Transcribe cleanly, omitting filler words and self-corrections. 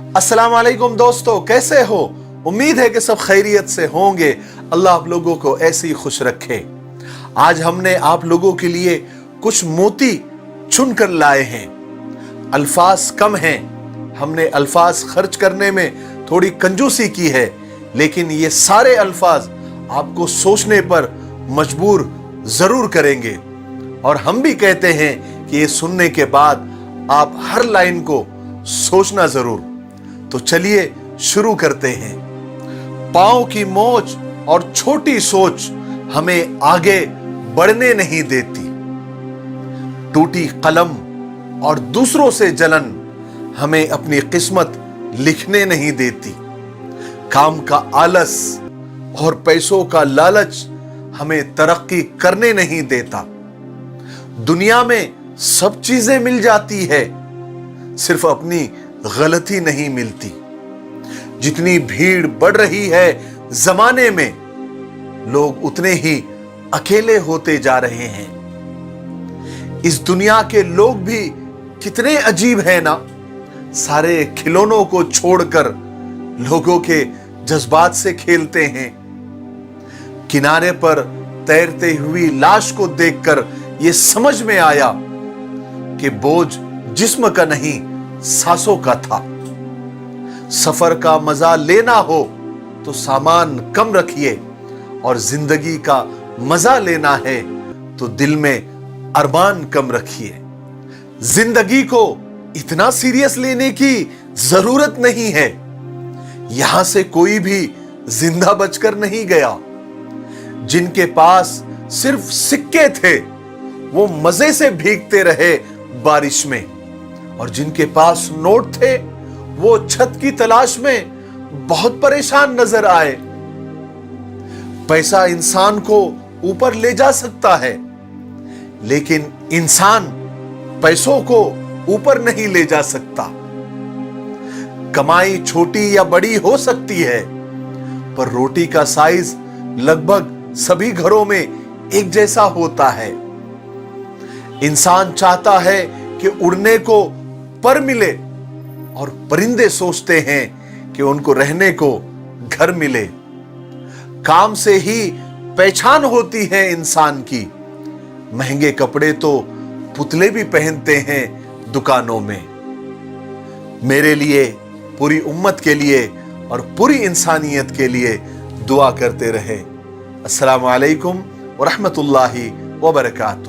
अस्सलाम वालेकुम दोस्तों, कैसे हो? उम्मीद है कि सब खैरियत से होंगे। अल्लाह आप लोगों को ऐसे ही खुश रखे। आज हमने आप लोगों के लिए कुछ मोती चुन कर लाए हैं। अल्फाज कम हैं, हमने अल्फाज खर्च करने में थोड़ी कंजूसी की है, लेकिन ये सारे अल्फाज आपको सोचने पर मजबूर जरूर करेंगे। और हम भी कहते हैं कि ये सुनने के बाद आप हर लाइन को सोचना जरूर। तो चलिए शुरू करते हैं। पांव की मोच और छोटी सोच हमें आगे बढ़ने नहीं देती। टूटी कलम और दूसरों से जलन हमें अपनी किस्मत लिखने नहीं देती। काम का आलस और पैसों का लालच हमें तरक्की करने नहीं देता। दुनिया में सब चीजें मिल जाती है, सिर्फ अपनी गलती नहीं मिलती। जितनी भीड़ बढ़ रही है जमाने में, लोग उतने ही अकेले होते जा रहे हैं। इस दुनिया के लोग भी कितने अजीब हैं ना। सारे खिलौनों को छोड़कर लोगों के जज्बात से खेलते हैं। किनारे पर तैरती हुई लाश को देखकर यह समझ में आया कि बोझ जिस्म का नहीं, सांसों का था। सफर का मजा लेना हो तो सामान कम रखिए, और जिंदगी का मजा लेना है तो दिल में अरमान कम रखिए। जिंदगी को इतना सीरियस लेने की जरूरत नहीं है। यहां से कोई भी जिंदा बचकर नहीं गया। जिनके पास सिर्फ सिक्के थे वो मजे से भीगते रहे बारिश में, और जिनके पास नोट थे वो छत की तलाश में बहुत परेशान नजर आए। पैसा इंसान को ऊपर ले जा सकता है, लेकिन इंसान पैसों को ऊपर नहीं ले जा सकता। कमाई छोटी या बड़ी हो सकती है, पर रोटी का साइज लगभग सभी घरों में एक जैसा होता है। इंसान चाहता है कि उड़ने को पर मिले, और परिंदे सोचते हैं कि उनको रहने को घर मिले। काम से ही पहचान होती है इंसान की। महंगे कपड़े तो पुतले भी पहनते हैं दुकानों में। मेरे लिए, पूरी उम्मत के लिए और पूरी इंसानियत के लिए दुआ करते रहे। अस्सलाम वालेकुम व रहमतुल्लाहि व बरकातहू।